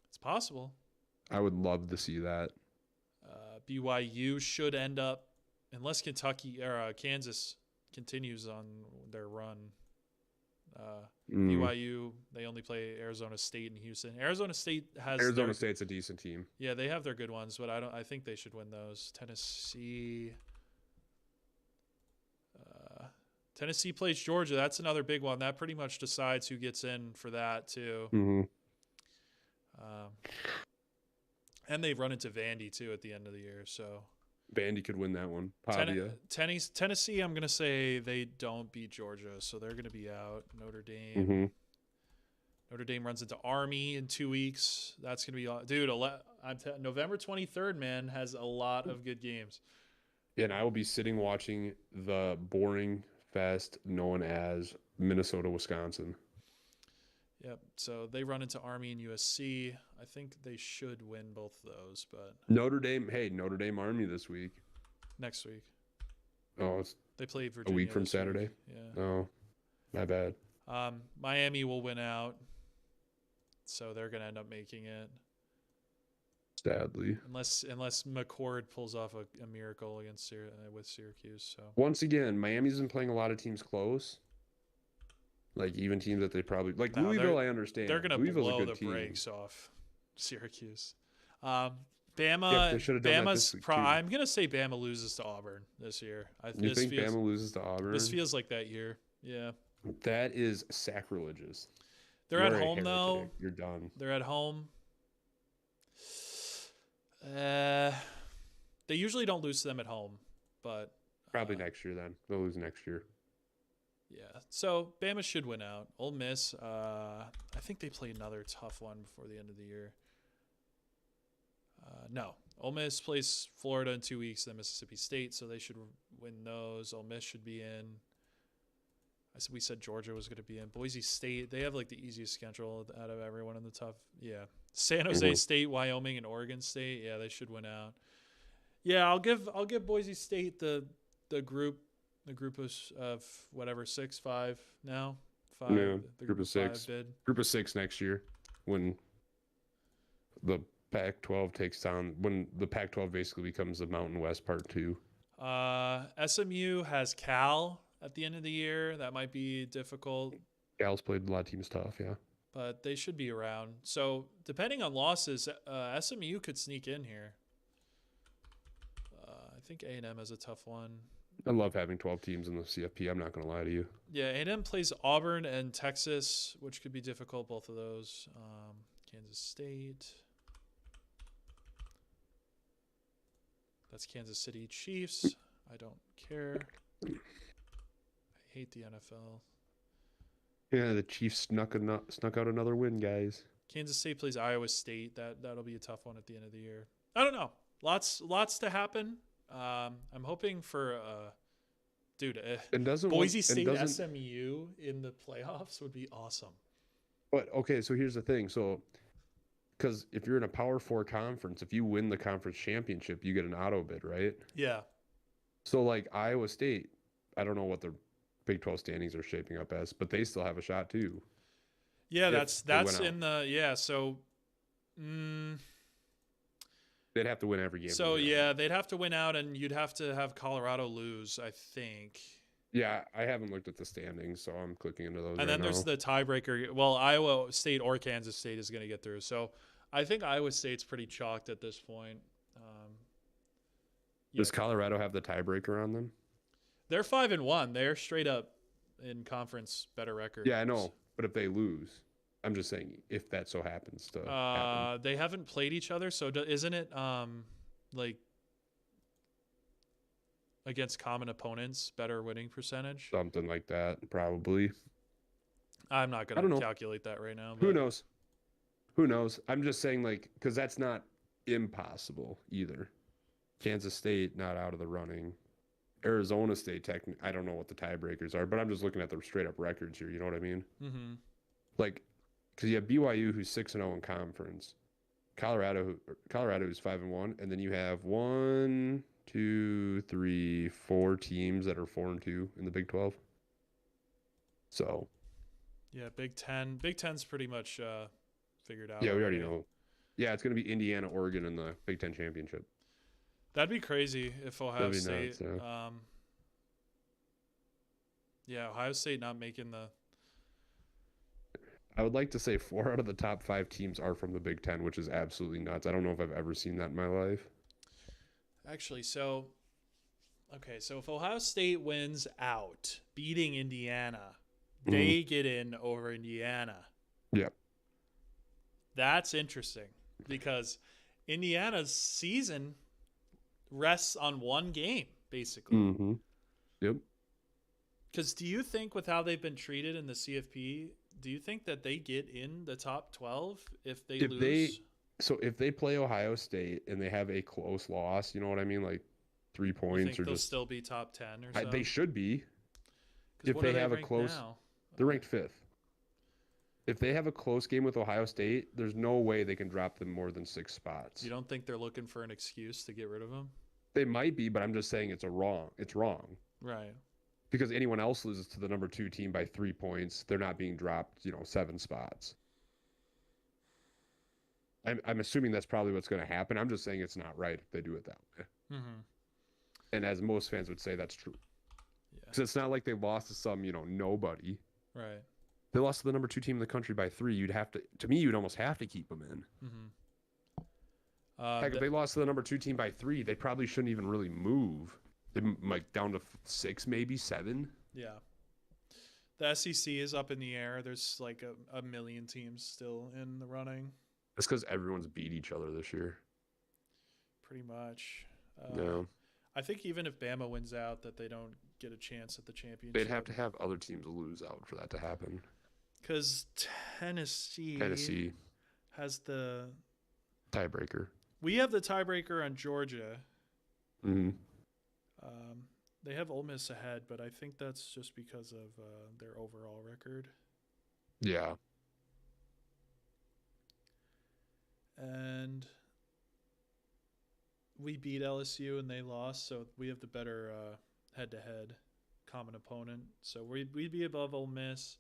S1: It's possible.
S2: I would love to see that.
S1: BYU should end up, unless Kentucky or Kansas continues on their run. BYU, they only play Arizona State and Houston. Arizona State's
S2: a decent team.
S1: Yeah, they have their good ones, but I think they should win those. Tennessee plays Georgia. That's another big one. That pretty much decides who gets in for that too. And they've run into Vandy, too, at the end of the year. So
S2: Vandy could win that one. Pavia.
S1: Tennessee, I'm going to say they don't beat Georgia, so they're going to be out. Notre Dame.
S2: Mm-hmm.
S1: Notre Dame runs into Army in 2 weeks. That's going to be – dude, November 23rd, man, has a lot of good games.
S2: Yeah, and I will be sitting watching the boring fest known as Minnesota-Wisconsin.
S1: Yep. So they run into Army and USC. I think they should win both of those, but
S2: Notre Dame Army this week.
S1: next week.
S2: Oh, it's
S1: They play Virginia
S2: a week from
S1: this
S2: Saturday.
S1: week. Yeah.
S2: Oh, my bad.
S1: Miami will win out, so they're going to end up making it.
S2: Sadly.
S1: Unless McCord pulls off a miracle against with Syracuse. So
S2: Once again, Miami's been playing a lot of teams close. Like even teams that they probably like Louisville. I understand
S1: they're going to blow the
S2: team.
S1: Brakes off Syracuse.
S2: Yeah,
S1: Bama's. I'm going to say Bama loses to Auburn this year.
S2: You think Bama loses to Auburn?
S1: This feels like that year. Yeah.
S2: That is sacrilegious.
S1: They're at home though.
S2: You're done.
S1: They're at home. They usually don't lose to them at home, but
S2: probably next year then. They'll lose next year.
S1: Yeah. So Bama should win out. Ole Miss, I think they play another tough one before the end of the year. No. Ole Miss plays Florida in 2 weeks, then Mississippi State, so they should win those. Ole Miss should be in. We said Georgia was going to be in. Boise State, they have like the easiest schedule out of everyone in the tough. Yeah. San Jose State, Wyoming, and Oregon State. Yeah, they should win out. Yeah, I'll give Boise State the group of whatever 6-5 now. 5.
S2: Yeah,
S1: the
S2: group of 6.
S1: Bid.
S2: Group of 6 next year when the Pac-12 basically becomes the Mountain West Part 2.
S1: SMU has Cal at the end of the year. That might be difficult.
S2: Cal's played a lot of teams tough, yeah.
S1: But they should be around. So depending on losses, SMU could sneak in here. I think A&M has a tough one.
S2: I love having 12 teams in the CFP. I'm not going to lie to you.
S1: Yeah, A&M plays Auburn and Texas, which could be difficult, both of those. Kansas State. That's Kansas City Chiefs. I don't care. I hate the NFL.
S2: Yeah, the Chiefs snuck out another win, guys.
S1: Kansas State plays Iowa State. That'll be a tough one at the end of the year. I don't know. Lots to happen. I'm hoping for Boise State SMU in the playoffs would be awesome.
S2: But okay, so here's the thing. So because if you're in a Power 4 conference, if you win the conference championship, you get an auto bid, right?
S1: Yeah.
S2: So like Iowa State, I don't know what their Big 12 standings are shaping up as, but they still have a shot too.
S1: Yeah, that's in the So
S2: they'd have to win every game.
S1: So yeah, they'd have to win out, and you'd have to have Colorado lose, I think.
S2: Yeah, I haven't looked at the standings, so I'm clicking into those.
S1: And then there's the tiebreaker. Well, Iowa State or Kansas State is going to get through. So I think Iowa State's pretty chalked at this point.
S2: Does Colorado have the tiebreaker on them?
S1: They're 5-1. They're straight up in conference better record.
S2: Yeah, I know. But if they lose, I'm just saying if that so happens to happen.
S1: They haven't played each other, so isn't it like against common opponents, better winning percentage?
S2: Something like that, probably.
S1: I'm not going to calculate that right now.
S2: But... Who knows? I'm just saying, like, because that's not impossible either. Kansas State not out of the running. Arizona State, I don't know what the tiebreakers are, but I'm just looking at the straight up records here. You know what I mean? Mm-hmm. Like, because you have BYU who's 6-0 in conference, Colorado who's 5-1, and then you have 4 teams that are 4-2 in the Big 12. So,
S1: yeah, Big 10. Big 10's pretty much figured out.
S2: Yeah, we already know. Yeah, it's going to be Indiana, Oregon in the Big 10 championship.
S1: That'd be crazy if Ohio State.
S2: Nuts, yeah.
S1: Ohio State not making the.
S2: I would like to say 4 out of the top 5 teams are from the Big 10, which is absolutely nuts. I don't know if I've ever seen that in my life.
S1: Actually, so if Ohio State wins out, beating Indiana, they get in over Indiana.
S2: Yep.
S1: That's interesting because Indiana's season rests on one game, basically.
S2: Mm-hmm. Yep.
S1: Because do you think with how they've been treated in the CFP, do you think that they get in the top 12 if they lose?
S2: If they play Ohio State and they have a close loss, you know what I mean? Like 3
S1: You
S2: points
S1: think
S2: or
S1: they'll
S2: just
S1: still be top 10 or so?
S2: they should be.
S1: 'Cause
S2: If
S1: what
S2: they
S1: are
S2: have a
S1: ranked
S2: close,
S1: now?
S2: they're ranked 5th. If they have a close game with Ohio State, there's no way they can drop them more than 6 spots.
S1: You don't think they're looking for an excuse to get rid of him?
S2: They might be, but I'm just saying it's wrong.
S1: Right.
S2: Because anyone else loses to the number 2 team by 3 points, they're not being dropped, 7 spots. I'm assuming that's probably what's going to happen. I'm just saying it's not right if they do it that way.
S1: Mm-hmm.
S2: And as most fans would say, that's true.
S1: Yeah.
S2: Because it's not like they lost to some, nobody.
S1: Right.
S2: They lost to the number 2 team in the country by 3. You'd almost have to keep them in.
S1: Mm-hmm.
S2: Heck, if they lost to the number 2 team by 3, they probably shouldn't even really move. They like down to 6, maybe 7.
S1: Yeah. The SEC is up in the air. There's like a million teams still in the running.
S2: That's because everyone's beat each other this year.
S1: Pretty much.
S2: No.
S1: I think even if Bama wins out, that they don't get a chance at the championship.
S2: They'd have to have other teams lose out for that to happen.
S1: Because Tennessee has the
S2: tiebreaker.
S1: We have the tiebreaker on Georgia.
S2: Mm-hmm.
S1: They have Ole Miss ahead, but I think that's just because of their overall record.
S2: Yeah.
S1: And we beat LSU and they lost, so we have the better head-to-head common opponent. So we'd be above Ole Miss.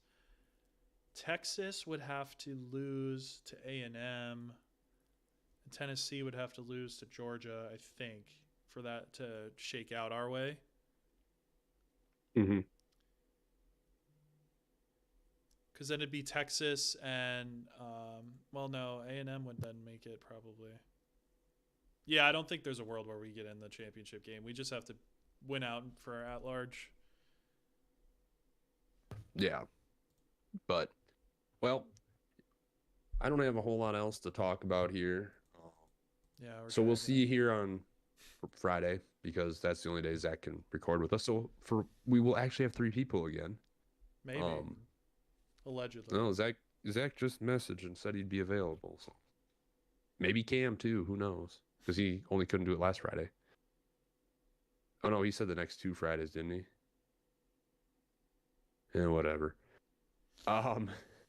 S1: Texas would have to lose to A&M. Tennessee would have to lose to Georgia, I think, for that to shake out our way.
S2: Mm-hmm.
S1: Because then it'd be Texas and, no, A&M would then make it probably. Yeah, I don't think there's a world where we get in the championship game. We just have to win out for our at-large.
S2: Yeah. But, well, I don't have a whole lot else to talk about here.
S1: Yeah.
S2: So we'll see you here on Friday because that's the only day Zach can record with us. So we will actually have 3 people again.
S1: Maybe. Allegedly.
S2: No, Zach just messaged and said he'd be available. So maybe Cam too. Who knows? Because he only couldn't do it last Friday. Oh no, he said the next 2 Fridays, didn't he? Yeah, whatever.